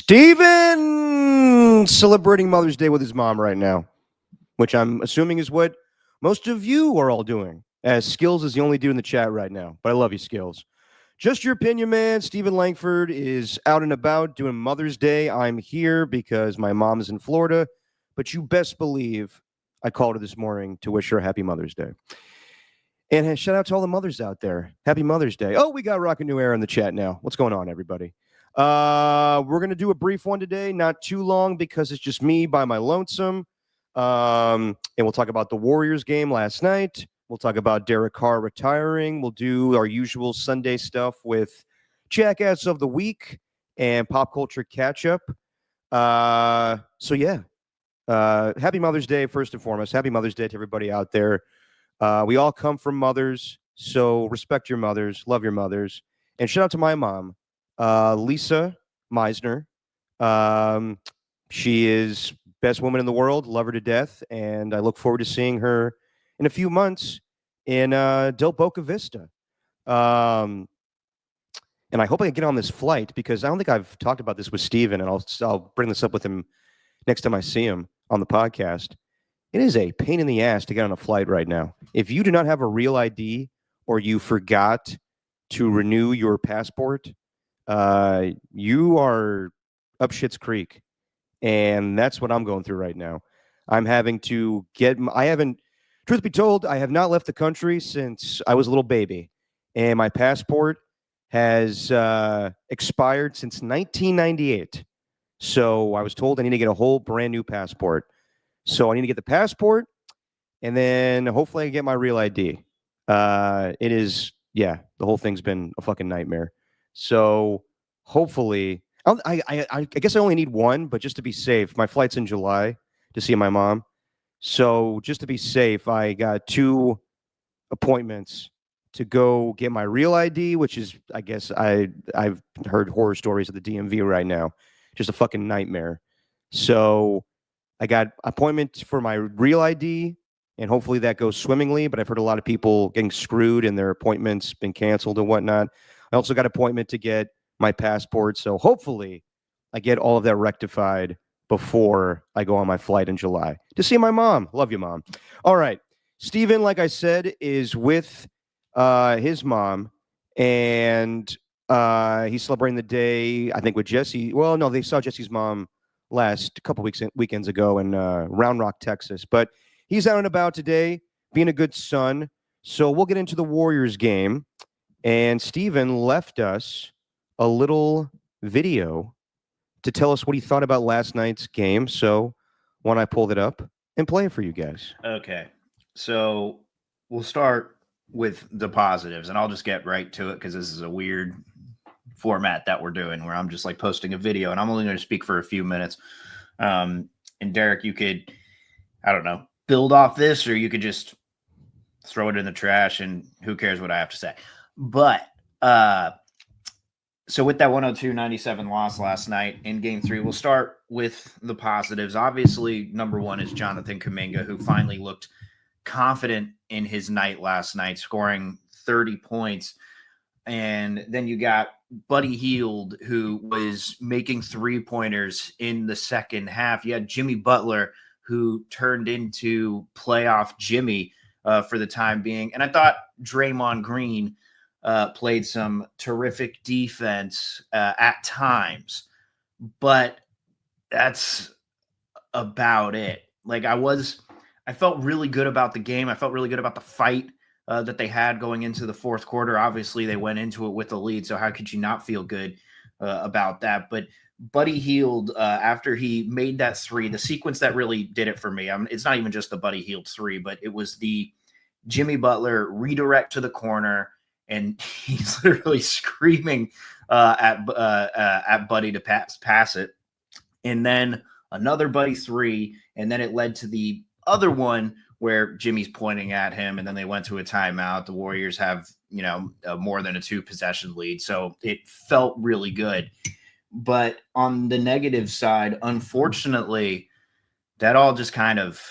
Steven celebrating Mother's Day with his mom right now, which I'm assuming is what most of you are all doing, as Skills is the only dude in the chat right now. But I love you, Skills. Just your opinion, man. Stephen Langford is out and about doing Mother's Day. I'm here because my mom is in Florida, but you best believe I called her this morning to wish her a happy Mother's Day. And shout out to all the mothers out there. Happy Mother's Day. Oh, we got Rockin' New Era in the chat now. What's going on, everybody? We're going to do a brief one today, not too long because it's just me by my lonesome. And we'll talk about the Warriors game last night. We'll talk about Derek Carr retiring. We'll do our usual Sunday stuff with Jackass of the Week and pop culture catch-up. Happy Mother's Day, first and foremost. Happy Mother's Day to everybody out there. We all come from mothers, so respect your mothers, love your mothers. And shout out to my mom, Lisa Meisner. She is best woman in the world, love her to death, and I look forward to seeing her in a few months in Del Boca Vista. And I hope I can get on this flight because I don't think I've talked about this with Steven, and I'll bring this up with him next time I see him on the podcast. It is a pain in the ass to get on a flight right now. If you do not have a real ID or you forgot to renew your passport, you are up Schitt's Creek. And that's what I'm going through right now. I'm having to truth be told, I have not left the country since I was a little baby. And my passport has expired since 1998. So I was told I need to get a whole brand new passport. So I need to get the passport, and then hopefully I get my real ID. The whole thing's been a fucking nightmare. So hopefully, I guess I only need one, but just to be safe, my flight's in July to see my mom. So just to be safe, I got 2 appointments to go get my real ID, which is, I guess, I've heard horror stories of the DMV right now. Just a fucking nightmare. So I got appointment for my real ID, and hopefully that goes swimmingly, but I've heard a lot of people getting screwed and their appointments been canceled and whatnot. I also got appointment to get my passport, so hopefully I get all of that rectified before I go on my flight in July to see my mom. Love you, Mom. All right. Steven, like I said, is with his mom, and he's celebrating the day, I think, with Jesse. Well, no, they saw Jesse's mom last couple weekends ago in Round Rock, Texas. But he's out and about today, being a good son. So we'll get into the Warriors game. And Steven left us a little video to tell us what he thought about last night's game. So why don't I pull it up and play it for you guys? Okay. So we'll start with the positives, and I'll just get right to it because this is a weird format that we're doing where I'm just like posting a video and I'm only going to speak for a few minutes. And Derek, you could, I don't know, build off this, or you could just throw it in the trash and who cares what I have to say. But so with that 102-97 loss last night in game 3, we'll start with the positives. Obviously, number one is Jonathan Kuminga, who finally looked confident in his night last night, scoring 30 points. And then you got Buddy Hield, who was making 3-pointers in the second half. You had Jimmy Butler, who turned into playoff Jimmy for the time being. And I thought Draymond Green played some terrific defense at times. But that's about it. Like I felt really good about the game. I felt really good about the fight that they had going into the fourth quarter. Obviously, they went into it with a lead, so how could you not feel good about that? But Buddy Hield, after he made that 3, the sequence that really did it for me, it's not even just the Buddy Hield 3, but it was the Jimmy Butler redirect to the corner, and he's literally screaming at Buddy to pass it. And then another Buddy 3, and then it led to the other one where Jimmy's pointing at him, and then they went to a timeout. The Warriors have, more than a 2-possession lead, so it felt really good. But on the negative side, unfortunately, that all just kind of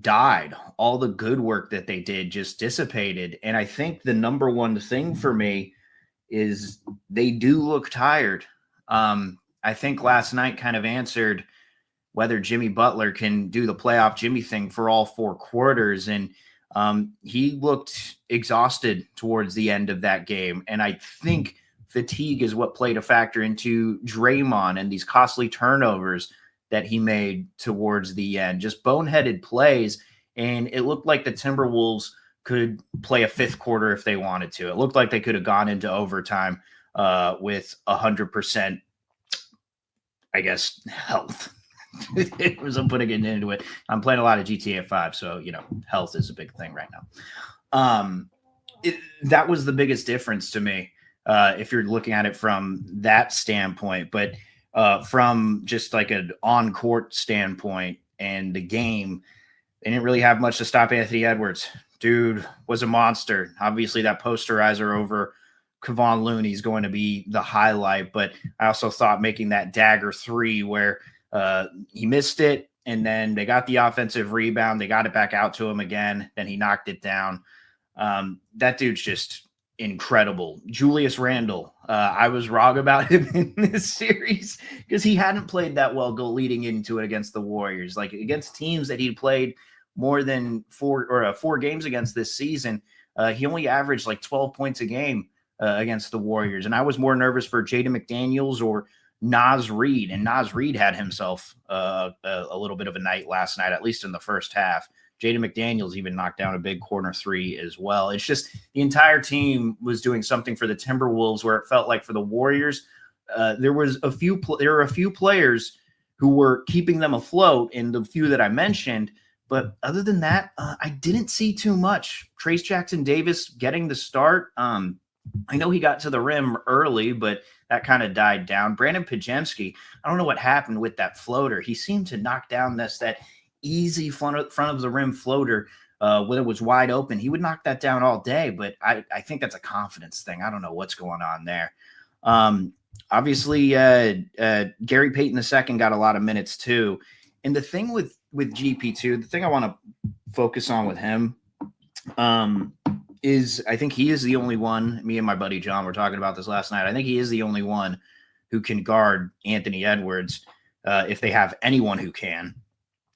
died. All the good work that they did just dissipated. And I think the number one thing for me is they do look tired. I think last night kind of answered whether Jimmy Butler can do the playoff Jimmy thing for all 4 quarters. And he looked exhausted towards the end of that game. And I think fatigue is what played a factor into Draymond and these costly turnovers that he made towards the end. Just boneheaded plays. And it looked like the Timberwolves could play a 5th quarter if they wanted to. It looked like they could have gone into overtime with 100%, I guess, health. It was, I'm putting it into it. I'm playing a lot of GTA 5, so health is a big thing right now. That was the biggest difference to me, if you're looking at it from that standpoint. But from just like an on-court standpoint and the game, they didn't really have much to stop Anthony Edwards. Dude was a monster. Obviously, that posterizer over Kevon Looney is going to be the highlight. But I also thought making that dagger 3 where he missed it, and then they got the offensive rebound. They got it back out to him again. Then he knocked it down. That dude's just incredible. Julius Randle. I was wrong about him in this series because he hadn't played that well leading into it against the Warriors. Like against teams that he'd played more than 4 games against this season, he only averaged like 12 points a game against the Warriors. And I was more nervous for Jaden McDaniels or Naz Reid, and Naz Reid had himself a little bit of a night last night, at least in the first half. Jaden McDaniels even knocked down a big corner 3 as well. It's just the entire team was doing something for the Timberwolves where it felt like for the Warriors, there were a few players who were keeping them afloat in the few that I mentioned. But other than that, I didn't see too much. Trace Jackson Davis getting the start. I know he got to the rim early, but that kind of died down. Brandon Pajemski, I don't know what happened with that floater. He seemed to knock down that easy front of the rim floater when it was wide open. He would knock that down all day, but I think that's a confidence thing. I don't know what's going on there. Obviously, Gary Payton II got a lot of minutes too. And the thing with GP2, the thing I want to focus on with him is I think he is the only one. Me and my buddy John were talking about this last night. I think he is the only one who can guard Anthony Edwards if they have anyone who can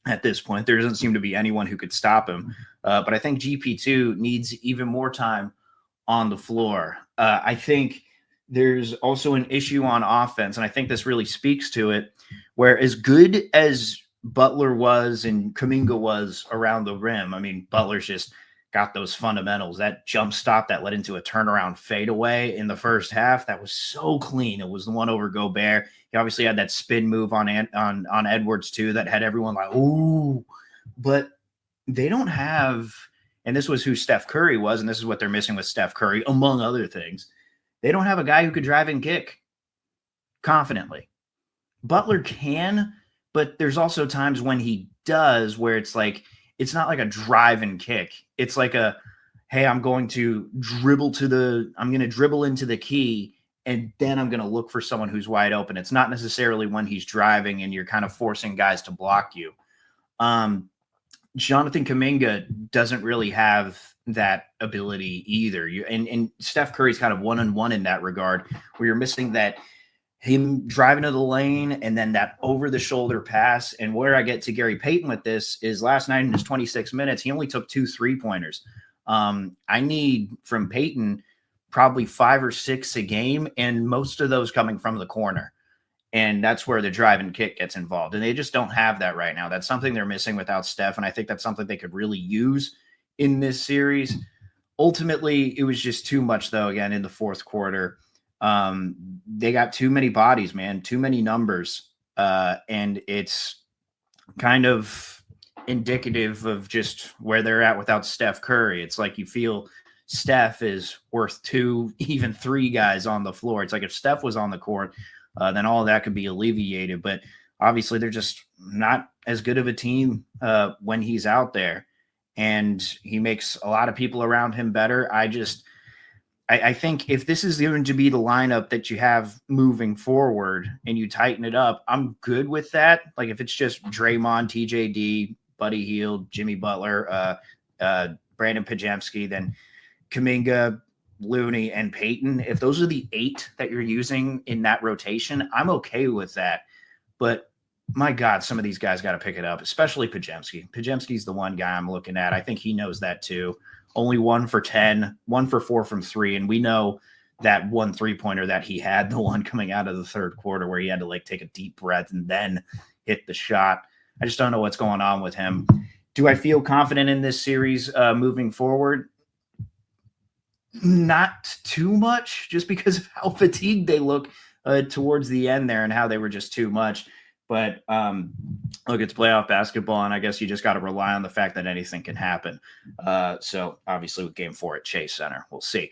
at this point. There doesn't seem to be anyone who could stop him. But I think GP2 needs even more time on the floor. I think there's also an issue on offense, and I think this really speaks to it, where as good as Butler was and Kuminga was around the rim, I mean, Butler's just got those fundamentals. That jump stop that led into a turnaround fadeaway in the first half, that was so clean. It was the one over Gobert. He obviously had that spin move on Edwards too that had everyone like, ooh. But they don't have, and this was who Steph Curry was, and this is what they're missing with Steph Curry, among other things. They don't have a guy who could drive and kick confidently. Butler can, but there's also times when he does where it's like, it's not like a drive and kick. It's like a, hey, I'm going to dribble into the key, and then I'm going to look for someone who's wide open. It's not necessarily when he's driving and you're kind of forcing guys to block you. Jonathan Kuminga doesn't really have that ability either. And Steph Curry's kind of one-on-one in that regard, where you're missing that him driving to the lane and then that over-the-shoulder pass. And where I get to Gary Payton with this is last night in his 26 minutes, he only took 2 3-pointers. I need from Payton probably 5 or 6 a game, and most of those coming from the corner. And that's where the drive and kick gets involved. And they just don't have that right now. That's something they're missing without Steph, and I think that's something they could really use in this series. Ultimately, it was just too much, though, again, in the fourth quarter. They got too many bodies, man, too many numbers. And it's kind of indicative of just where they're at without Steph Curry. It's like you feel Steph is worth 2, even 3 guys on the floor. It's like if Steph was on the court, then all of that could be alleviated. But obviously they're just not as good of a team when he's out there. And he makes a lot of people around him better. I think if this is going to be the lineup that you have moving forward and you tighten it up, I'm good with that. Like if it's just Draymond, TJD, Buddy Hield, Jimmy Butler, Brandon Pajemski, then Kuminga, Looney, and Peyton, if those are the 8 that you're using in that rotation, I'm okay with that. But my God, some of these guys got to pick it up, especially Pajemski. Pajemski's the one guy I'm looking at. I think he knows that too. Only 1 for 10, 1 for 4 from 3. And we know that 1 3-pointer that he had, the one coming out of the third quarter where he had to like take a deep breath and then hit the shot. I just don't know what's going on with him. Do I feel confident in this series moving forward? Not too much, just because of how fatigued they look towards the end there and how they were just too much. But look, it's playoff basketball, and I guess you just got to rely on the fact that anything can happen. So obviously with Game 4 at Chase Center, we'll see.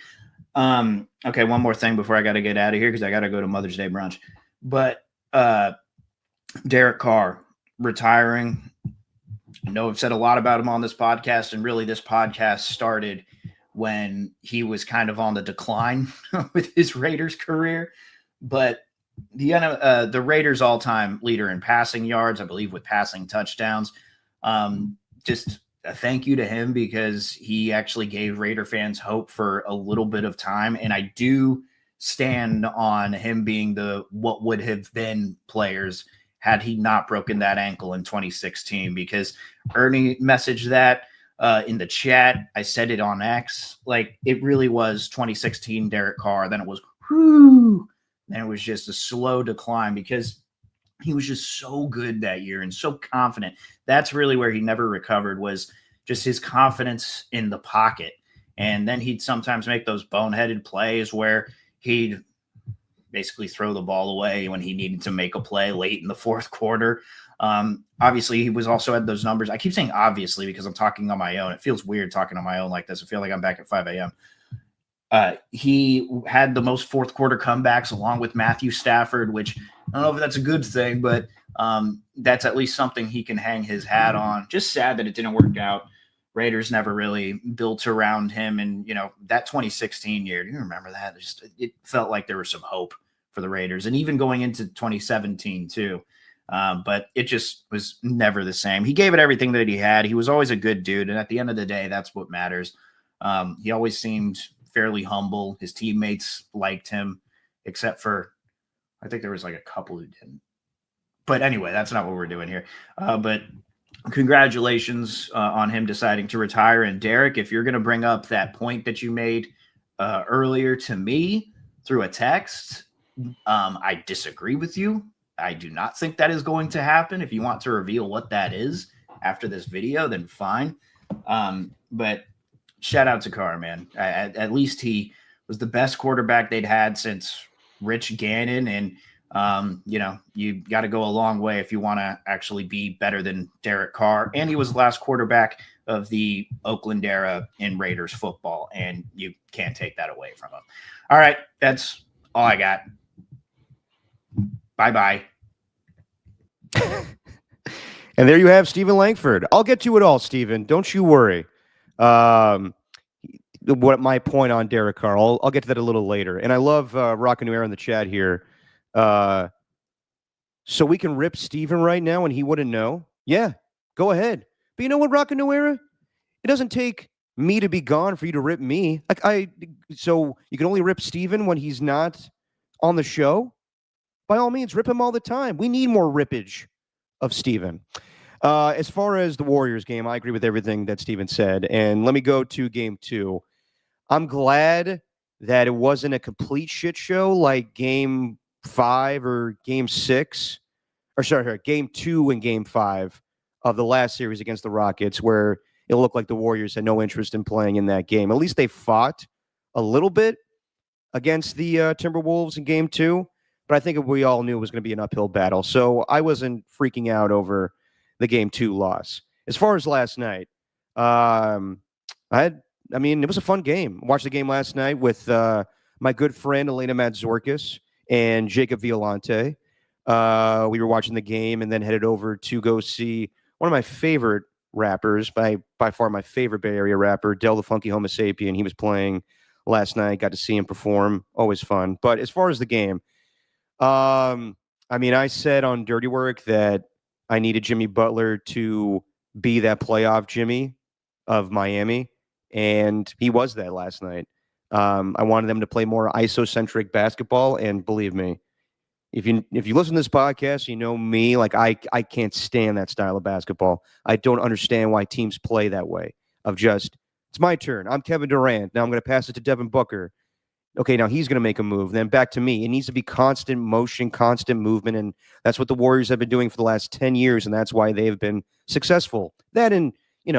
Okay, one more thing before I got to get out of here because I got to go to Mother's Day brunch. But Derek Carr retiring. I know I've said a lot about him on this podcast, and really this podcast started when he was kind of on the decline with his Raiders career. But the Raiders all-time leader in passing yards, I believe, with passing touchdowns. Just a thank you to him because he actually gave Raider fans hope for a little bit of time. And I do stand on him being the what would have been players had he not broken that ankle in 2016, because Ernie messaged that in the chat. I said it on X. Like, it really was 2016 Derek Carr. Then it was whoo. Then it was just a slow decline because he was just so good that year and so confident. That's really where he never recovered, was just his confidence in the pocket. And then he'd sometimes make those boneheaded plays where he'd basically throw the ball away when he needed to make a play late in the fourth quarter. Obviously, he was also at those numbers. I keep saying obviously because I'm talking on my own. It feels weird talking on my own like this. I feel like I'm back at 5 a.m. He had the most fourth quarter comebacks along with Matthew Stafford, which I don't know if that's a good thing, but that's at least something he can hang his hat on. Just sad that it didn't work out. Raiders never really built around him. And, you know, that 2016 year, do you remember that? It felt like there was some hope for the Raiders, and even going into 2017 too. But it just was never the same. He gave it everything that he had. He was always a good dude. And at the end of the day, that's what matters. He always seemed fairly humble. His teammates liked him, except for, I think there was like a couple who didn't. But anyway, that's not what we're doing here. But congratulations on him deciding to retire. And Derek, if you're going to bring up that point that you made earlier to me through a text, I disagree with you. I do not think that is going to happen. If you want to reveal what that is after this video, then fine. But shout out to Carr, man. At least he was the best quarterback they'd had since Rich Gannon. And, you know, you got to go a long way if you want to actually be better than Derek Carr. And he was the last quarterback of the Oakland era in Raiders football, and you can't take that away from him. All right, that's all I got. Bye-bye. And there you have Stephen Langford. I'll get to it all, Stephen. Don't you worry. What my point on Derek Carr, I'll get to that a little later. And I love Rockin' New Era in the chat here. So we can rip Stephen right now and he wouldn't know? Yeah, go ahead. But you know what, Rockin' New Era? It doesn't take me to be gone for you to rip me. So you can only rip Stephen when he's not on the show? By all means, rip him all the time. We need more rippage of Stephen. As far as the Warriors game, I agree with everything that Stephen said. And let me go to game 2. I'm glad that it wasn't a complete shit show like game 5 or game 6. Or sorry, game 2 and game 5 of the last series against the Rockets, where it looked like the Warriors had no interest in playing in that game. At least they fought a little bit against the Timberwolves in game 2. But I think we all knew it was going to be an uphill battle. So I wasn't freaking out over the game 2 loss. As far as last night, it was a fun game. Watched the game last night with my good friend Elena Madzorkis and Jacob Violante. We were watching the game and then headed over to go see one of my favorite rappers, by far my favorite Bay Area rapper, Del the Funky Homo Sapien. He was playing last night. Got to see him perform. Always fun. But as far as the game, I said on Dirty Work that I needed Jimmy Butler to be that playoff Jimmy of Miami, and he was that last night. I wanted them to play more isocentric basketball, and believe me, if you listen to this podcast, you know me. Like I can't stand that style of basketball. I don't understand why teams play that way. Of just it's my turn. I'm Kevin Durant. Now I'm going to pass it to Devin Booker. Okay, now he's going to make a move. Then back to me. It needs to be constant motion, constant movement, and that's what the Warriors have been doing for the last 10 years, and that's why they've been successful. That and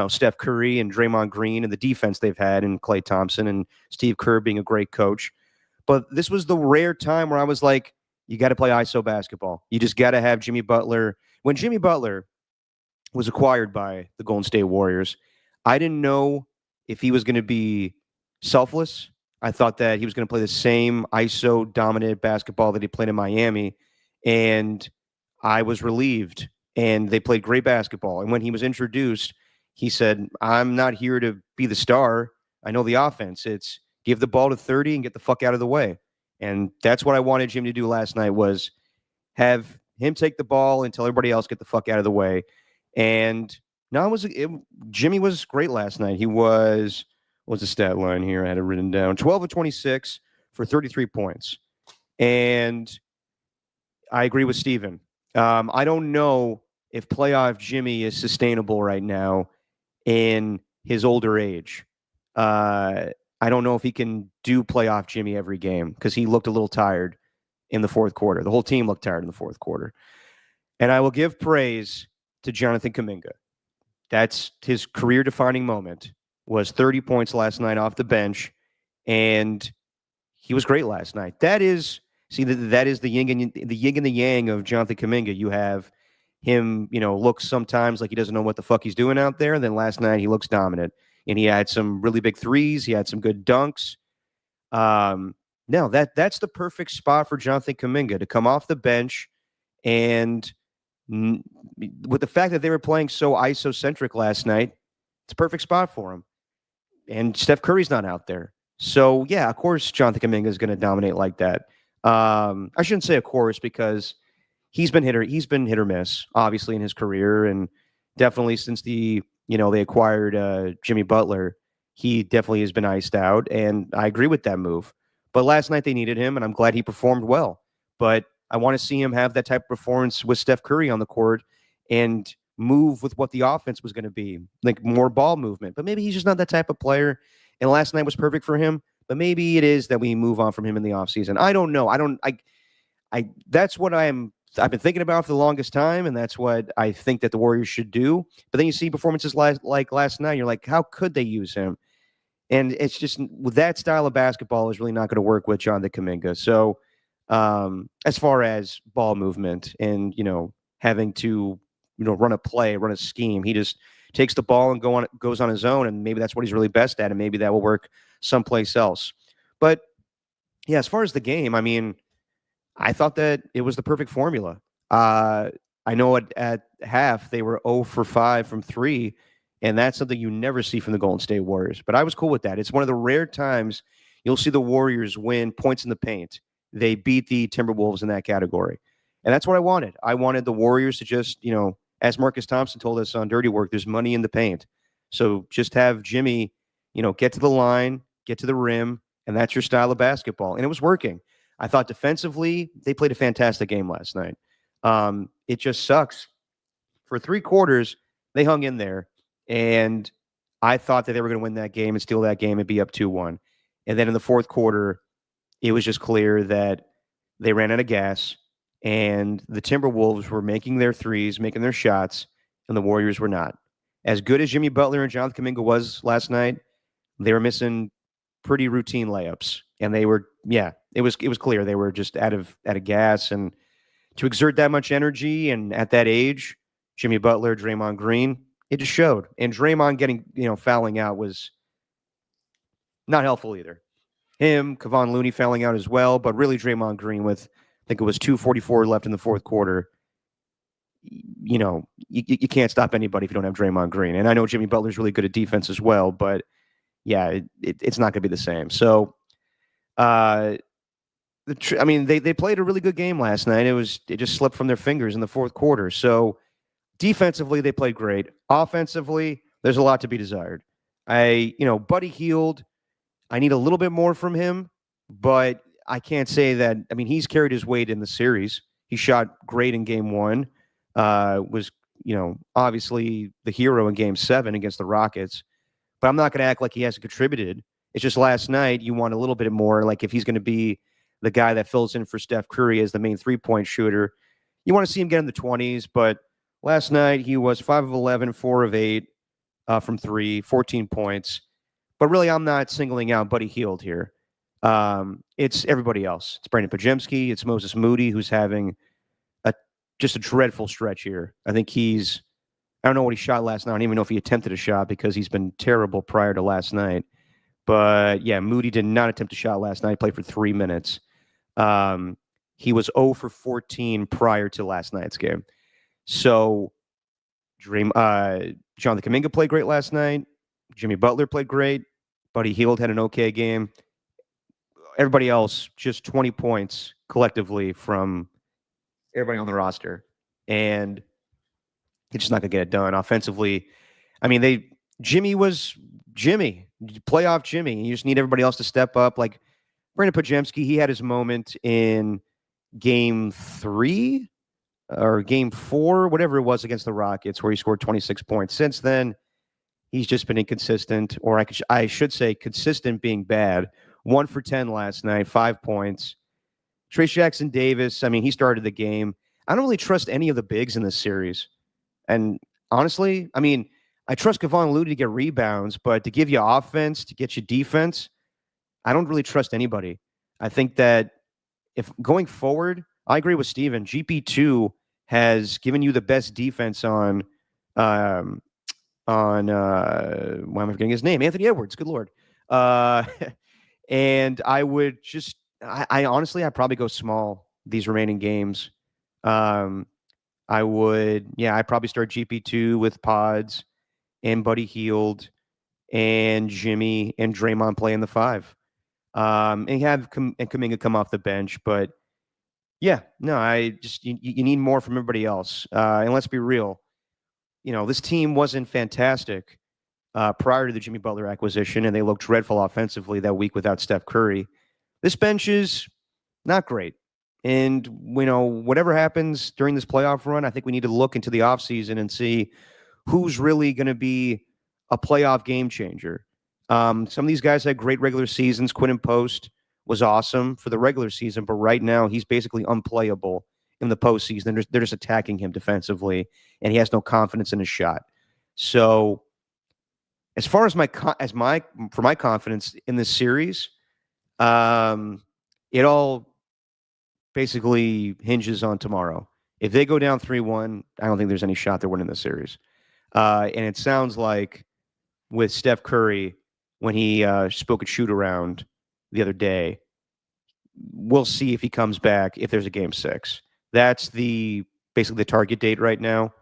Steph Curry and Draymond Green and the defense they've had, and Klay Thompson and Steve Kerr being a great coach. But this was the rare time where I was like, you got to play ISO basketball. You just got to have Jimmy Butler. When Jimmy Butler was acquired by the Golden State Warriors, I didn't know if he was going to be selfless. I thought that he was going to play the same ISO dominant basketball that he played in Miami, and I was relieved. And they played great basketball. And when he was introduced, he said, "I'm not here to be the star. I know the offense. It's give the ball to 30 and get the fuck out of the way." And that's what I wanted Jim to do last night, was have him take the ball and tell everybody else get the fuck out of the way. And no, Jimmy was great last night. He was, what's the stat line here? I had it written down. 12 of 26 for 33 points. And I agree with Steven. I don't know if playoff Jimmy is sustainable right now in his older age. I don't know if he can do playoff Jimmy every game, because he looked a little tired in the fourth quarter. The whole team looked tired in the fourth quarter. And I will give praise to Jonathan Kuminga. That's his career-defining moment, was 30 points last night off the bench, and he was great last night. That is the yin and the yang of Jonathan Kuminga. You have him, looks sometimes like he doesn't know what the fuck he's doing out there. And then last night he looks dominant, and he had some really big threes. He had some good dunks. No, that's the perfect spot for Jonathan Kuminga to come off the bench, and with the fact that they were playing so isocentric last night, it's a perfect spot for him. And Steph Curry's not out there. So, yeah, of course, Jonathan Kuminga is going to dominate like that. I shouldn't say of course, because he's been hit or miss, obviously, in his career. And definitely since they acquired Jimmy Butler, he definitely has been iced out. And I agree with that move. But last night they needed him, and I'm glad he performed well. But I want to see him have that type of performance with Steph Curry on the court and move with what the offense was going to be, like more ball movement. But maybe he's just not that type of player. And last night was perfect for him. But maybe it is that we move on from him in the offseason. I don't know. That's what I've been thinking about for the longest time, and that's what I think that the Warriors should do. But then you see performances like last night, you're like, how could they use him? And it's just, with that style of basketball is really not going to work with Jonathan Kuminga. So as far as ball movement and, having to, run a play, run a scheme, he just takes the ball and goes on his own. And maybe that's what he's really best at. And maybe that will work someplace else. But yeah, as far as the game, I mean, I thought that it was the perfect formula. I know at half they were 0 for 5 from 3, and that's something you never see from the Golden State Warriors. But I was cool with that. It's one of the rare times you'll see the Warriors win points in the paint. They beat the Timberwolves in that category. And that's what I wanted. I wanted the Warriors to just, as Marcus Thompson told us on Dirty Work, there's money in the paint. So just have Jimmy, get to the line, get to the rim, and that's your style of basketball. And it was working. I thought defensively, they played a fantastic game last night. It just sucks. For 3 quarters, they hung in there, and I thought that they were going to win that game and steal that game and be up 2-1. And then in the fourth quarter, it was just clear that they ran out of gas, and the Timberwolves were making their threes, making their shots, and the Warriors were not. As good as Jimmy Butler and Jonathan Kuminga was last night, they were missing pretty routine layups. And they were, it was clear they were just out of gas. And to exert that much energy and at that age, Jimmy Butler, Draymond Green, it just showed. And Draymond getting, fouling out was not helpful either. Him, Kevon Looney fouling out as well, but really Draymond Green with, I think it was 2:44 left in the fourth quarter. You can't stop anybody if you don't have Draymond Green. And I know Jimmy Butler's really good at defense as well, but yeah, it's not going to be the same. So, they played a really good game last night. It just slipped from their fingers in the fourth quarter. So defensively, they played great. Offensively, there's a lot to be desired. Buddy Hield, I need a little bit more from him, but I can't say that. I mean, he's carried his weight in the series. He shot great in game one. Was obviously the hero in game seven against the Rockets. But I'm not going to act like he hasn't contributed. It's just last night you want a little bit more. Like if he's going to be the guy that fills in for Steph Curry as the main 3-point shooter, you want to see him get in the 20s. But last night he was 5 of 11, 4 of 8 from three, 14 points. But really, I'm not singling out Buddy Hield here. It's everybody else. It's Brandon Pajemski. It's Moses Moody, who's having just a dreadful stretch here. I think I don't know what he shot last night. I don't even know if he attempted a shot because he's been terrible prior to last night. But yeah, Moody did not attempt a shot last night. He played for 3 minutes. He was 0 for 14 prior to last night's game. So Jonathan Kuminga played great last night. Jimmy Butler played great. Buddy Hield had an okay game. Everybody else, just 20 points collectively from everybody on the roster. And it's just not going to get it done offensively. I mean, Jimmy was Jimmy, playoff Jimmy. You just need everybody else to step up. Like Brandon Pajemski, he had his moment in game 3 or game 4, whatever it was against the Rockets, where he scored 26 points. Since then, he's just been inconsistent, or I should say consistent being bad. 1 for 10 last night, 5 points. Trace Jackson Davis, I mean, he started the game. I don't really trust any of the bigs in this series. And honestly, I mean, I trust Kevon Looney to get rebounds, but to give you offense, to get you defense, I don't really trust anybody. I think that if going forward, I agree with Steven. GP2 has given you the best defense on why am I forgetting his name? Anthony Edwards. Good Lord. And I would just, I honestly, I'd probably go small these remaining games. I'd probably start GP2 with Pods and Buddy Hield and Jimmy and Draymond playing the 5. And have Kuminga come off the bench. But yeah, no, I just, you need more from everybody else. And let's be real, this team wasn't fantastic prior to the Jimmy Butler acquisition, and they looked dreadful offensively that week without Steph Curry. This bench is not great. And, whatever happens during this playoff run, I think we need to look into the offseason and see who's really going to be a playoff game changer. Some of these guys had great regular seasons. Quinton Post was awesome for the regular season, but right now he's basically unplayable in the postseason. They're just attacking him defensively, and he has no confidence in his shot. So as far as my confidence in this series, it all basically hinges on tomorrow. If they go down 3-1, I don't think there's any shot they're winning the series. And it sounds like with Steph Curry, when he spoke at shoot around the other day, we'll see if he comes back if there's a game 6. That's basically the target date right now.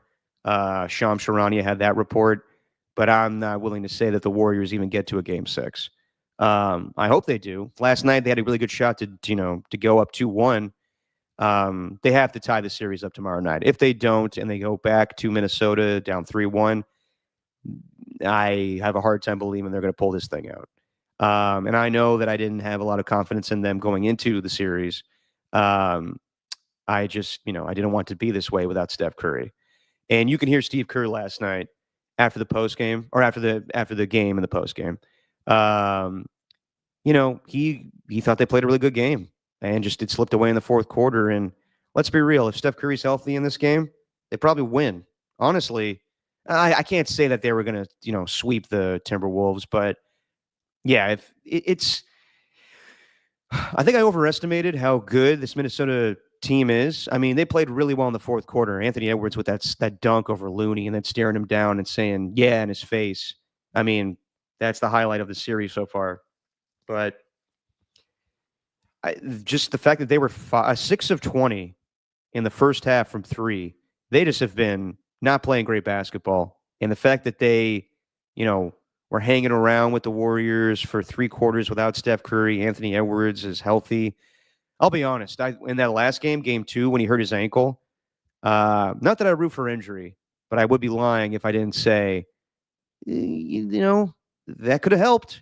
Shams Charania had that report, but I'm not willing to say that the Warriors even get to a game 6. I hope they do. Last night they had a really good shot to go up 2-1. They have to tie the series up tomorrow night. If they don't and they go back to Minnesota down 3-1, I have a hard time believing they're going to pull this thing out. And I know that I didn't have a lot of confidence in them going into the series. I just, I didn't want to be this way without Steph Curry. And you can hear Steve Kerr last night after the post game, or after the game and the post game. He thought they played a really good game, and just it slipped away in the fourth quarter. And let's be real, if Steph Curry's healthy in this game, they probably win. Honestly, I can't say that they were going to, sweep the Timberwolves, but yeah, if it's, I think I overestimated how good this Minnesota team is. I mean, they played really well in the fourth quarter. Anthony Edwards with that dunk over Looney and then staring him down and saying, yeah, in his face. I mean, that's the highlight of the series so far. But just the fact that they were 6 of 20 in the first half from 3, they just have been not playing great basketball. And the fact that they, were hanging around with the Warriors for 3 quarters without Steph Curry, Anthony Edwards is healthy. I'll be honest. In that last game, game 2, when he hurt his ankle, not that I root for injury, but I would be lying if I didn't say, that could have helped.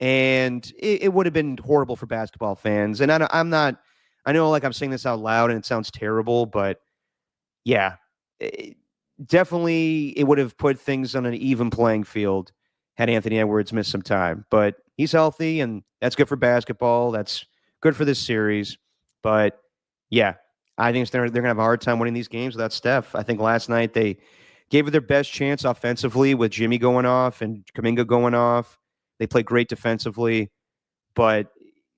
And it would have been horrible for basketball fans. And I'm not, I know like I'm saying this out loud and it sounds terrible, but yeah, definitely it would have put things on an even playing field had Anthony Edwards missed some time. But he's healthy, and that's good for basketball. That's good for this series. But yeah, I think they're going to have a hard time winning these games without Steph. I think last night they gave it their best chance offensively with Jimmy going off and Kuminga going off. They played great defensively. But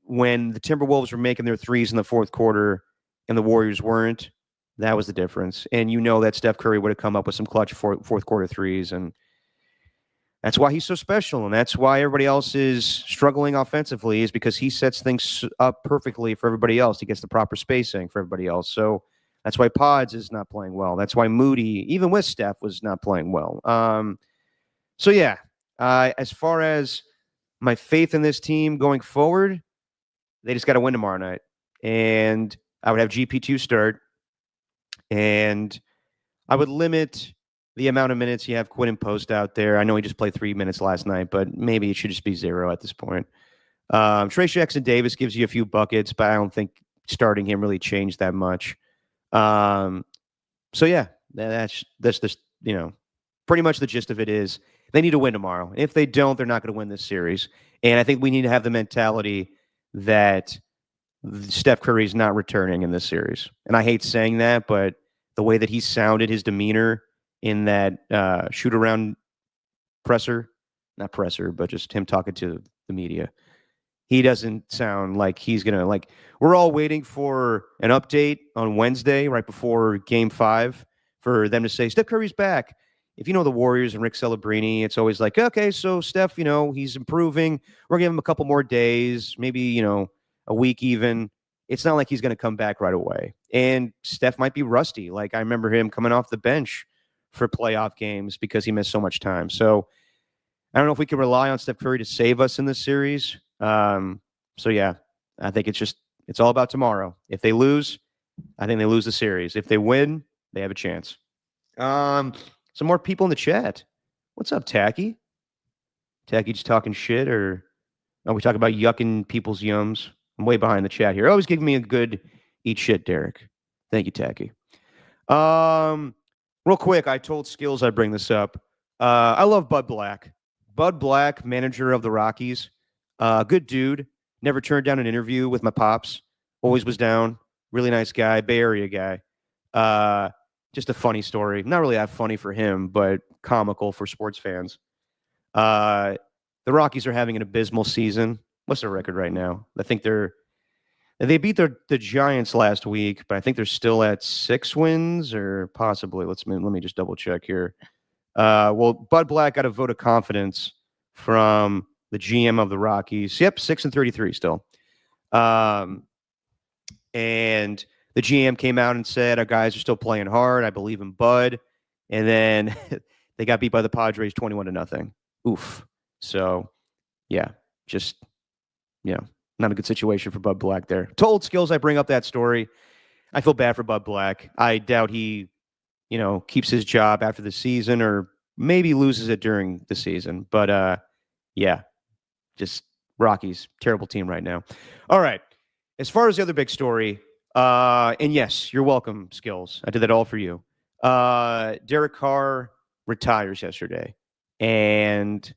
when the Timberwolves were making their threes in the fourth quarter and the Warriors weren't, that was the difference. And you know that Steph Curry would have come up with some clutch fourth quarter threes. And that's why he's so special. And that's why everybody else is struggling offensively, is because he sets things up perfectly for everybody else. He gets the proper spacing for everybody else. So that's why Pods is not playing well. That's why Moody, even with Steph, was not playing well. So yeah, as far as my faith in this team going forward, they just got to win tomorrow night. And I would have GP2 start. And I would limit the amount of minutes you have Quinn Post out there. I know he just played 3 minutes last night, but maybe it should just be 0 at this point. Trey Jackson-Davis gives you a few buckets, but I don't think starting him really changed that much. So yeah, that's just, pretty much the gist of it is they need to win tomorrow. If they don't, they're not going to win this series. And I think we need to have the mentality that Steph Curry's not returning in this series. And I hate saying that, but the way that he sounded, his demeanor in that shoot-around not presser, but just him talking to the media, he doesn't sound like he's going to, we're all waiting for an update on Wednesday, right before Game 5, for them to say, Steph Curry's back. If you know the Warriors and Rick Celebrini, it's always like, okay, so Steph, he's improving. We're giving him a couple more days, maybe, a week even. It's not like he's going to come back right away. And Steph might be rusty. Like I remember him coming off the bench for playoff games because he missed so much time. So I don't know if we can rely on Steph Curry to save us in this series. So yeah, I think it's all about tomorrow. If they lose, I think they lose the series. If they win, they have a chance. Some more people in the chat. What's up, Tacky? Tacky just talking shit, or are we talking about yucking people's yums? I'm way behind the chat here. Always giving me a good eat shit, Derek. Thank you, Tacky. Real quick, I told Skills I'd bring this up. I love Bud Black. Bud Black, manager of the Rockies. Good dude. Never turned down an interview with my pops. Always was down. Really nice guy. Bay Area guy. Just a funny story. Not really that funny for him, but comical for sports fans. The Rockies are having an abysmal season. What's their record right now? I think they beat the Giants last week, but I think they're still at 6 wins, or possibly. Let me just double check here. Well, Bud Black got a vote of confidence from the GM of the Rockies. Yep, 6-33 still. And the GM came out and said, our guys are still playing hard. I believe in Bud. And then they got beat by the Padres 21-0. Oof. So, yeah, just, not a good situation for Bud Black there. Told Skills I bring up that story. I feel bad for Bud Black. I doubt he, keeps his job after the season, or maybe loses it during the season. But, yeah, just Rockies, terrible team right now. All right. As far as the other big story, and yes, you're welcome, Skills. I did that all for you. Derek Carr retires yesterday. And,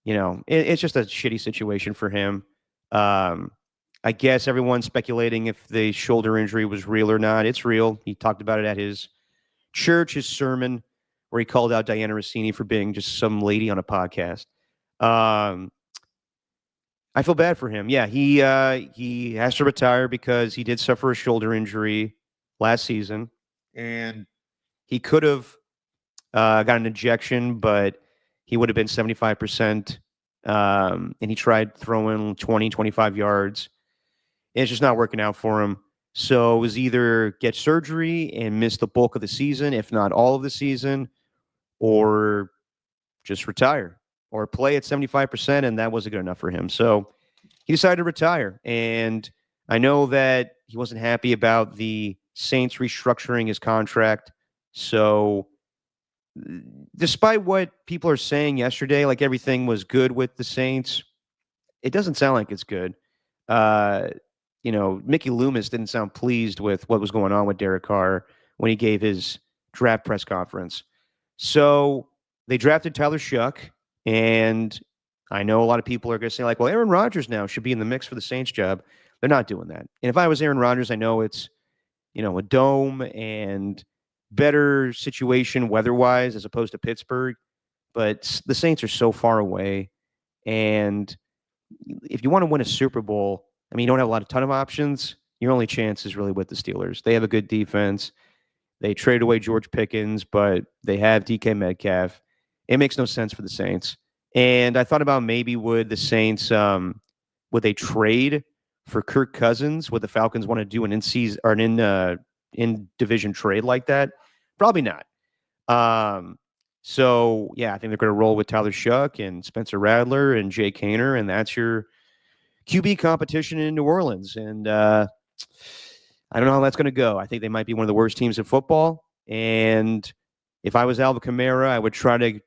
it's just a shitty situation for him. I guess everyone's speculating if the shoulder injury was real or not. It's real. He talked about it at his church, his sermon, where he called out Diana Rossini for being just some lady on a podcast. I feel bad for him. Yeah, he has to retire because he did suffer a shoulder injury last season, and he could have got an injection, but he would have been 75%. And he tried throwing 20, 25 yards. And it's just not working out for him. So it was either get surgery and miss the bulk of the season, if not all of the season, or just retire or play at 75%. And that wasn't good enough for him. So he decided to retire. And I know that he wasn't happy about the Saints restructuring his contract. So despite what people are saying yesterday, like everything was good with the Saints, it doesn't sound like it's good. Uh, Mickey Loomis didn't sound pleased with what was going on with Derek Carr when he gave his draft press conference. So they drafted Tyler Shuck, and I know a lot of people are going to say, like, well, Aaron Rodgers now should be in the mix for the Saints job. They're not doing that. And if I was Aaron Rodgers, I know it's, a dome and better situation weather-wise as opposed to Pittsburgh, but the Saints are so far away. And if you want to win a Super Bowl, I mean, you don't have a ton of options. Your only chance is really with the Steelers. They have a good defense. They traded away George Pickens, but they have DK Metcalf. It makes no sense for the Saints. And I thought about maybe would the Saints would they trade for Kirk Cousins? Would the Falcons want to do an in-season or an in-division trade like that? Probably not. So yeah, I think they're going to roll with Tyler Shuck and Spencer Rattler and Jay Kaner, and that's your QB competition in New Orleans. And I don't know how that's going to go. I think they might be one of the worst teams in football. And if I was Alvin Kamara, I would try to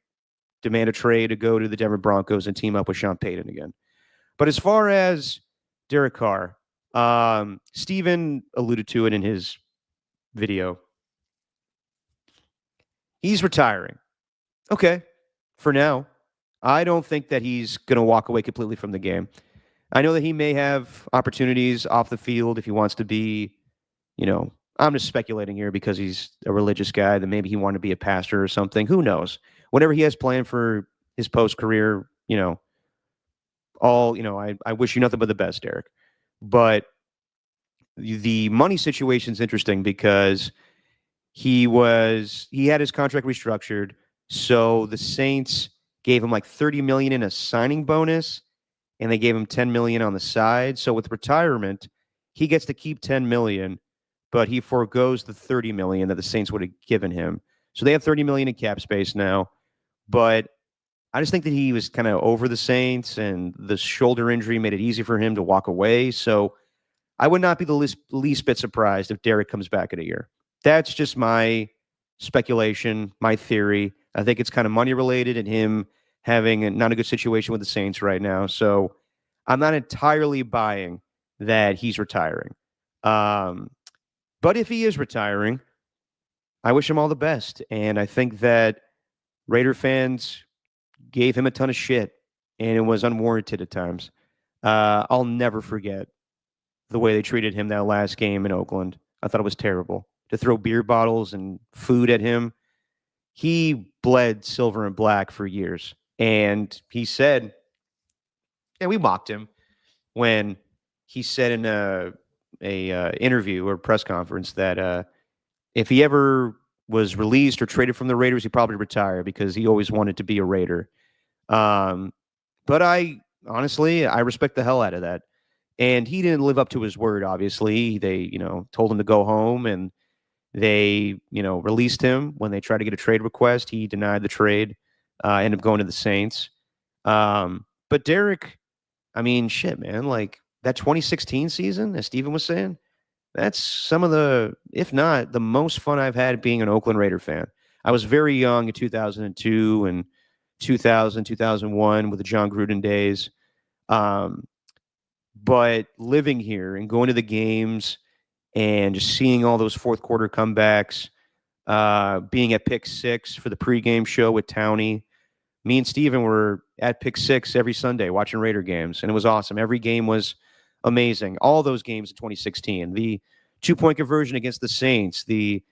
demand a trade to go to the Denver Broncos and team up with Sean Payton again. But as far as Derek Carr, Steven alluded to it in his video. He's retiring. Okay, for now. I don't think that he's going to walk away completely from the game. I know that he may have opportunities off the field if he wants to be, I'm just speculating here because he's a religious guy, that maybe he wanted to be a pastor or something. Who knows? Whatever he has planned for his post-career, I wish you nothing but the best, Derek. But the money situation is interesting because he had his contract restructured. So the Saints gave him like $30 million in a signing bonus, and they gave him $10 million on the side. So with retirement, he gets to keep $10 million, but he forgoes the $30 million that the Saints would have given him. So they have $30 million in cap space now. But I just think that he was kind of over the Saints, and the shoulder injury made it easy for him to walk away. So I would not be the least bit surprised if Derek comes back in a year. That's just my speculation, my theory. I think it's kind of money related and him having not a good situation with the Saints right now. So I'm not entirely buying that he's retiring. But if he is retiring, I wish him all the best. And I think that Raider fans gave him a ton of shit, and it was unwarranted at times. I'll never forget the way they treated him that last game in Oakland. I thought it was terrible. To throw beer bottles and food at him. He bled silver and black for years. And he said, and we mocked him when he said in a interview or press conference that if he ever was released or traded from the Raiders, he'd probably retire because he always wanted to be a Raider. But I respect the hell out of that. And he didn't live up to his word, obviously. They, told him to go home, and they, released him when they tried to get a trade request. He denied the trade, ended up going to the Saints. But Derek, I mean, shit, man, like that 2016 season, as Steven was saying, that's some of the, if not the most fun I've had being an Oakland Raider fan. I was very young in 2002 and 2000, 2001 with the John Gruden days. But living here and going to the games and just seeing all those fourth quarter comebacks, being at Pick 6 for the pregame show with Towney. Me and Steven were at Pick 6 every Sunday watching Raider games, and it was awesome. Every game was amazing. All those games in 2016. The 2-point conversion against the Saints, the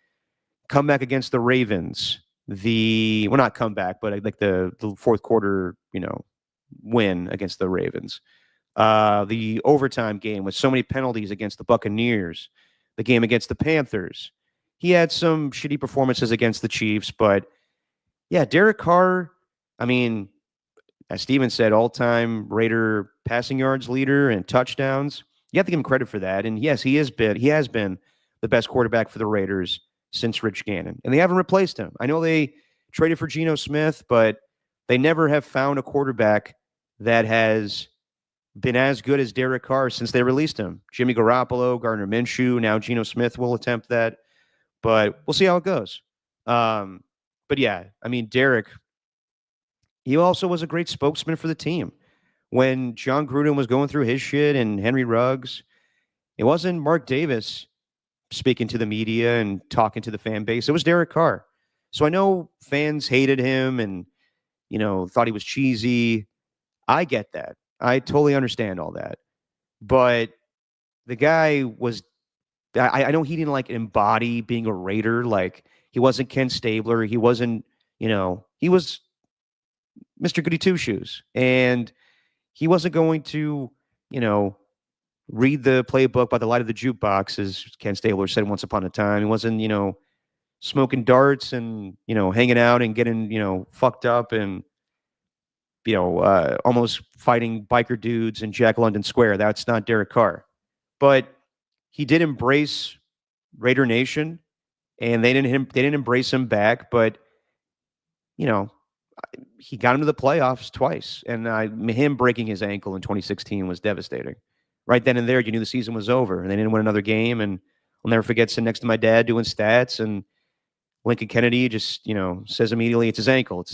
comeback against the Ravens, not comeback, but like the fourth quarter, win against the Ravens. The overtime game with so many penalties against the Buccaneers, the game against the Panthers. He had some shitty performances against the Chiefs, but yeah, Derek Carr, I mean, as Steven said, all-time Raider passing yards leader and touchdowns. You have to give him credit for that. And yes, he has been the best quarterback for the Raiders since Rich Gannon. And they haven't replaced him. I know they traded for Geno Smith, but they never have found a quarterback that has been as good as Derek Carr since they released him. Jimmy Garoppolo, Gardner Minshew, now Geno Smith will attempt that. But we'll see how it goes. But yeah, I mean, Derek, he also was a great spokesman for the team. when John Gruden was going through his shit and Henry Ruggs, it wasn't Mark Davis speaking to the media and talking to the fan base. It was Derek Carr. So I know fans hated him and, thought he was cheesy. I get that. I totally understand all that. But the guy was, I know he didn't like embody being a Raider. Like he wasn't Ken Stabler. He wasn't, he was Mr. Goody Two Shoes. And he wasn't going to, you know, read the playbook by the light of the jukebox, as Ken Stabler said once upon a time. He wasn't, smoking darts and, hanging out and getting, fucked up and, almost fighting biker dudes in Jack London Square. That's not Derek Carr. But he did embrace Raider Nation, and they didn't embrace him back. But you know, he got him to the playoffs twice, and him breaking his ankle in 2016 was devastating. Right then and there, you knew the season was over, and they didn't win another game. And I'll never forget sitting next to my dad doing stats, and Lincoln Kennedy just, says immediately, it's his ankle,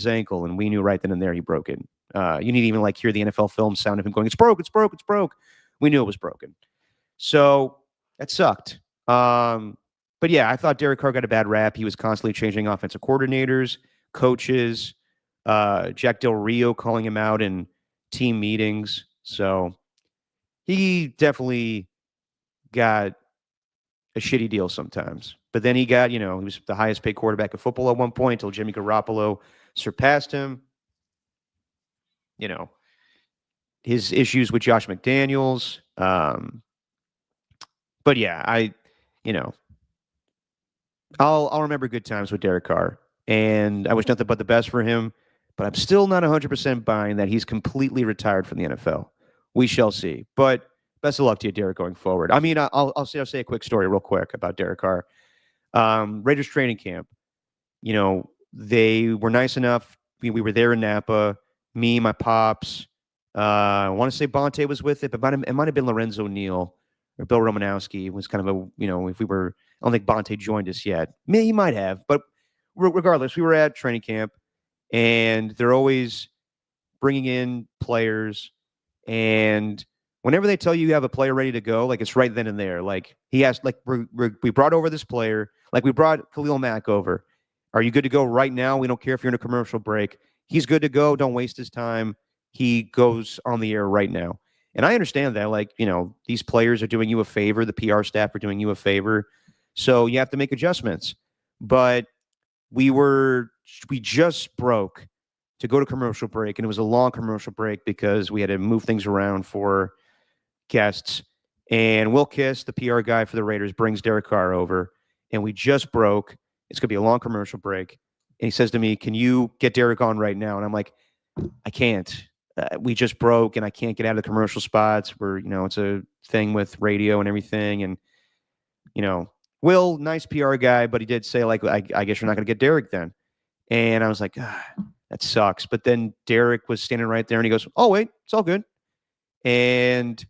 and we knew right then and there he broke it. You need to even hear the NFL film sound of him going, it's broke, it's broke, it's broke. We knew it was broken. So that sucked. But yeah, I thought Derek Carr got a bad rap. He was constantly changing offensive coordinators, coaches, Jack Del Rio calling him out in team meetings. So he definitely got a shitty deal sometimes. But then he got, he was the highest paid quarterback in football at one point until Jimmy Garoppolo surpassed him. His issues with Josh McDaniels. But yeah, I'll remember good times with Derek Carr, and I wish nothing but the best for him. But I'm still not 100% buying that he's completely retired from the NFL. We shall see. But best of luck to you, Derek, going forward. I mean, I'll say a quick story real quick about Derek Carr. Raiders training camp. They were nice enough. We were there in Napa. Me, my pops. I want to say Bonte was with it, but it might have been Lorenzo Neal or Bill Romanowski. It was kind of if we were, I don't think Bonte joined us yet. He might have, but regardless, we were at training camp, and they're always bringing in players, and whenever they tell you have a player ready to go, it's right then and there. He asked, we brought over this player, we brought Khalil Mack over. Are you good to go right now? We don't care if you're in a commercial break. He's good to go. Don't waste his time. He goes on the air right now. And I understand that, these players are doing you a favor. The PR staff are doing you a favor. So you have to make adjustments. But we just broke to go to commercial break. And it was a long commercial break because we had to move things around for guests. And Will Kiss, the PR guy for the Raiders, brings Derek Carr over. And we just broke. It's going to be a long commercial break. And he says to me, can you get Derek on right now? And I'm like, I can't. We just broke, and I can't get out of the commercial spots where, it's a thing with radio and everything. And, Will, nice PR guy, but he did say, I guess you're not going to get Derek then. And I was like, that sucks. But then Derek was standing right there, and he goes, oh, wait, it's all good. And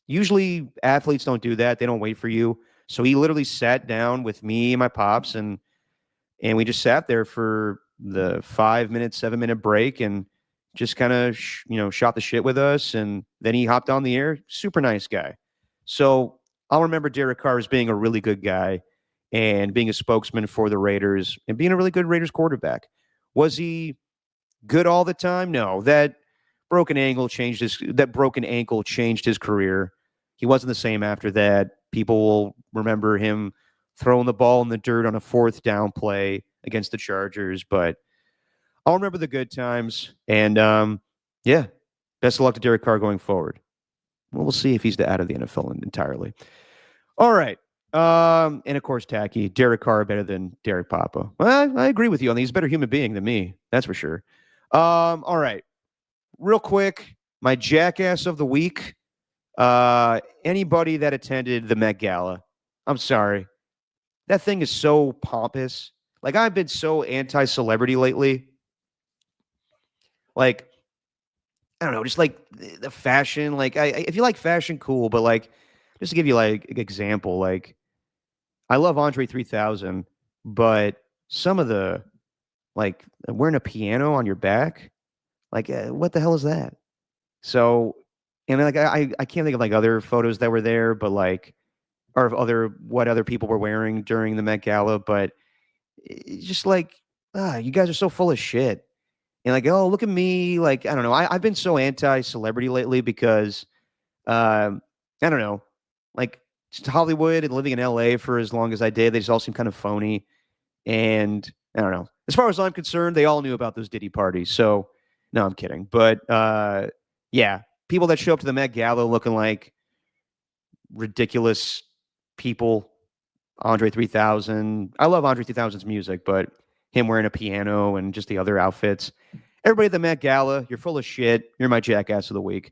usually athletes don't do that. They don't wait for you. So he literally sat down with me and my pops, and we just sat there for the 5-minute, 7-minute break and just kind of, shot the shit with us. And then he hopped on the air. Super nice guy. So I'll remember Derek Carr as being a really good guy and being a spokesman for the Raiders and being a really good Raiders quarterback. Was he good all the time? No. That broken ankle changed his career. He wasn't the same after that. People will remember him throwing the ball in the dirt on a 4th down play against the Chargers. But I'll remember the good times. And, yeah, best of luck to Derek Carr going forward. We'll see if he's out of the NFL entirely. All right. And, of course, Tacky, Derek Carr better than Derek Papa. I agree with you. He's a better human being than me. That's for sure. All right. Real quick, my jackass of the week. Anybody that attended the Met Gala, I'm sorry. That thing is so pompous. I've been so anti-celebrity lately. I don't know, just the fashion. If you like fashion, cool. But just to give you an example, I love Andre 3000, but some of the wearing a piano on your back, what the hell is that? So, and like I can't think of like other photos that were there, but like or of other what other people were wearing during the Met Gala, but it's just like you guys are so full of shit. And like, oh, look at me. Like, I don't know. I've been so anti-celebrity lately because I don't know. Like just Hollywood and living in LA for as long as I did, they just all seem kind of phony. And I don't know. As far as I'm concerned, they all knew about those Diddy parties. So no, I'm kidding. But yeah, people that show up to the Met Gala looking like ridiculous people. Andre 3000. I love Andre 3000's music, but him wearing a piano and just the other outfits. Everybody at the Met Gala, you're full of shit. You're my jackass of the week.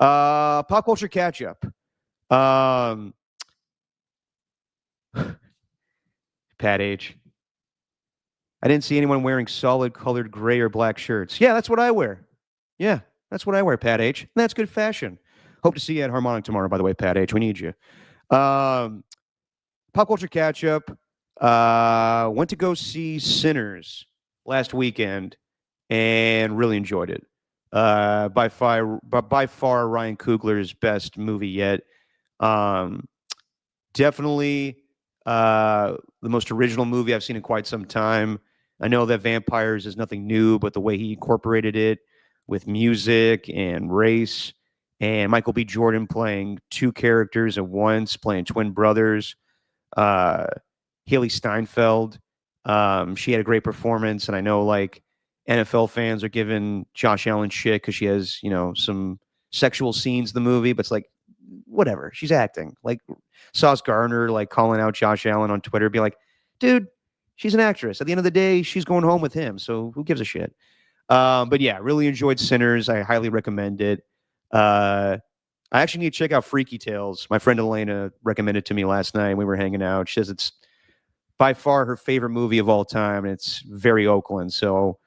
Pop culture catch up. Um, Pat H. I didn't see anyone wearing solid colored gray or black shirts. Yeah, that's what I wear. Yeah, that's what I wear, Pat H. And that's good fashion. Hope to see you at Harmonic tomorrow, by the way, Pat H. We need you. Pop culture catch up. Went to go see Sinners last weekend and really enjoyed it. By far, Ryan Coogler's best movie yet. Um, Definitely the most original movie I've seen in quite some time. I know that vampires is nothing new, but the way he incorporated it with music and race, and Michael B. Jordan playing two characters at once, playing twin brothers. Uh, Haley Steinfeld, she had a great performance, and I know like NFL fans are giving Josh Allen shit because she has some sexual scenes in the movie, but it's like whatever, she's acting. Like Sauce Gardner like calling out Josh Allen on Twitter, be like, dude, she's an actress. At the end of the day, she's going home with him, so who gives a shit? But yeah, really enjoyed Sinners. I highly recommend it. I actually need to check out Freaky Tales. My friend Elena recommended it to me last night. We were hanging out. She says it's by far her favorite movie of all time, and it's very Oakland. So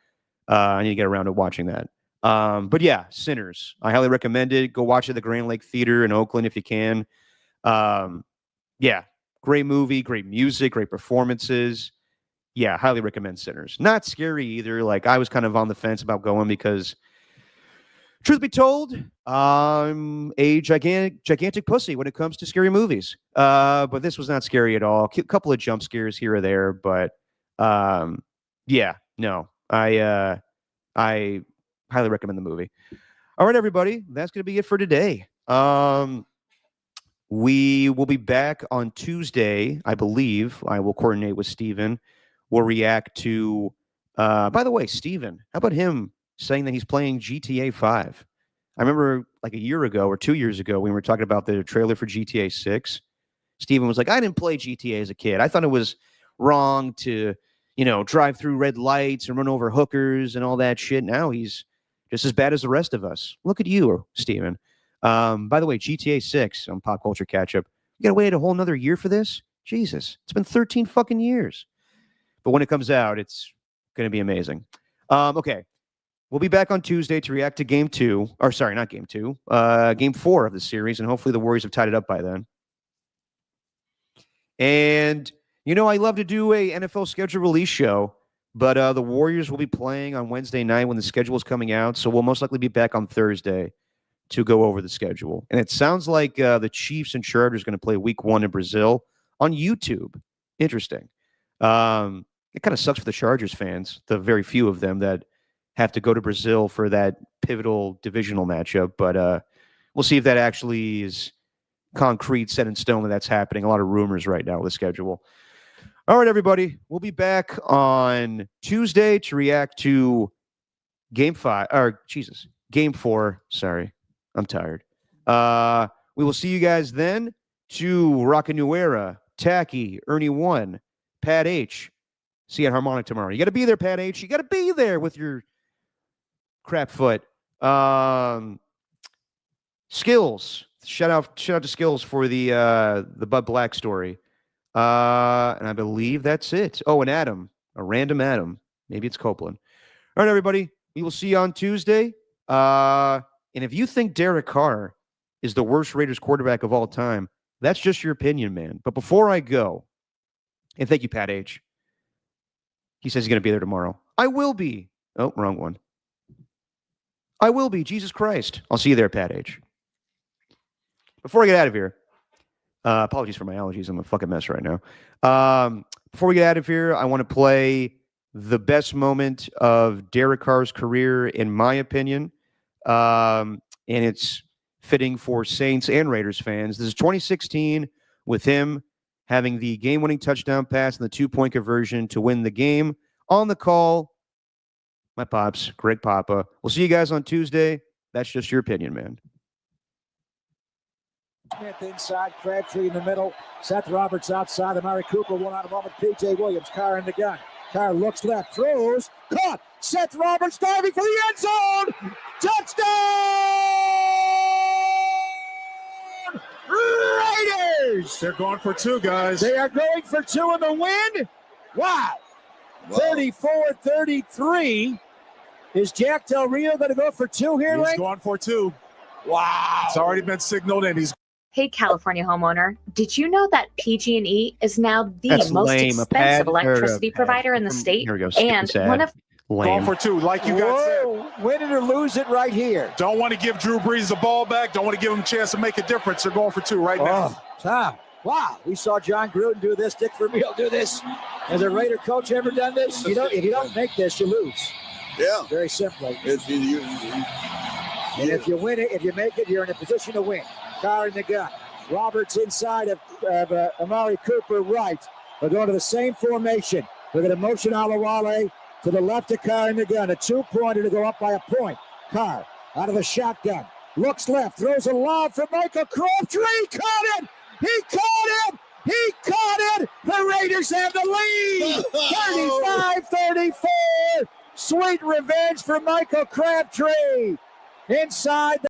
I need to get around to watching that. But yeah, Sinners. I highly recommend it. Go watch it at the Grand Lake Theater in Oakland if you can. Yeah, great movie, great music, great performances. Yeah, highly recommend Sinners. Not scary either. Like I was kind of on the fence about going because truth be told, I'm a gigantic pussy when it comes to scary movies. But this was not scary at all. A couple of jump scares here or there, but yeah, no, I highly recommend the movie. All right, everybody, that's going to be it for today. We will be back on Tuesday, I believe. I will coordinate with Steven. We'll react to. By the way, Steven, how about him saying that he's playing GTA 5? I remember like a year ago or 2 years ago, when we were talking about the trailer for GTA 6. Steven was like, I didn't play GTA as a kid. I thought it was wrong to, drive through red lights and run over hookers and all that shit. Now he's just as bad as the rest of us. Look at you, Steven. By the way, GTA 6 on Pop Culture Catch Up. You got to wait a whole another year for this? Jesus, it's been 13 fucking years. But when it comes out, it's going to be amazing. Okay. We'll be back on Tuesday to react to game 2. Or sorry, not game 2. Game 4 of the series. And hopefully the Warriors have tied it up by then. And, I love to do a NFL schedule release show. But the Warriors will be playing on Wednesday night when the schedule is coming out. So we'll most likely be back on Thursday to go over the schedule. And it sounds like the Chiefs and Chargers are going to play week 1 in Brazil on YouTube. Interesting. It kind of sucks for the Chargers fans, the very few of them that have to go to Brazil for that pivotal divisional matchup. But we'll see if that actually is concrete, set in stone, that's happening. A lot of rumors right now with the schedule. All right, everybody. We'll be back on Tuesday to react to game 4. Sorry. I'm tired. We will see you guys then. To Rocka New Era, Tacky, Ernie 1, Pat H. See you at Harmonic tomorrow. You got to be there, Pat H. You got to be there with your crap foot. Skills. Shout out to Skills for the Bud Black story. And I believe that's it. Oh, and Adam, a random Adam. Maybe it's Copeland. All right, everybody. We will see you on Tuesday. And if you think Derek Carr is the worst Raiders quarterback of all time, that's just your opinion, man. But before I go, and thank you, Pat H. He says he's going to be there tomorrow. I will be. Oh, wrong one. I will be. Jesus Christ. I'll see you there, Pat H. Before I get out of here, apologies for my allergies. I'm a fucking mess right now. Before we get out of here, I want to play the best moment of Derek Carr's career, in my opinion. And it's fitting for Saints and Raiders fans. This is 2016 with him having the game-winning touchdown pass and the two-point conversion to win the game. On the call, my pops, Greg Papa. We'll see you guys on Tuesday. That's just your opinion, man. Smith inside, Crabtree in the middle, Seth Roberts outside, Amari Cooper, one out of moment, P.J. Williams, Carr in the gun. Carr looks left, throws, caught, Seth Roberts diving for the end zone, touchdown! Raiders! They're going for two, guys. They are going for two in the win? Wow. 34-33. Is Jack Del Rio going to go for two here, He's Link? going for two. Wow. It's already been signaled in. He's Hey, California homeowner, did you know that PG&E is now the That's most lame. expensive electricity provider in the state? Here we go. And one of going lame. for two, like you guys said. Win it or lose it right here. Don't want to give Drew Brees the ball back. Don't want to give him a chance to make a difference. They're going for two right now. Tom. Wow. We saw John Gruden do this. Dick Vermeil do this. Has a Raider coach ever done this? If you don't make this, you lose. Yeah. Very simply. And if you win it, if you make it, you're in a position to win. Carr in the gun. Roberts inside of Amari Cooper right. We're going to the same formation. We're going to motion Alawale to the left of Carr in the gun. A two-pointer to go up by a point. Carr out of the shotgun. Looks left. Throws a lob for Michael Crabtree. Caught it! He caught it! He caught it! The Raiders have the lead! 35-34. Sweet revenge for Michael Crabtree. Inside the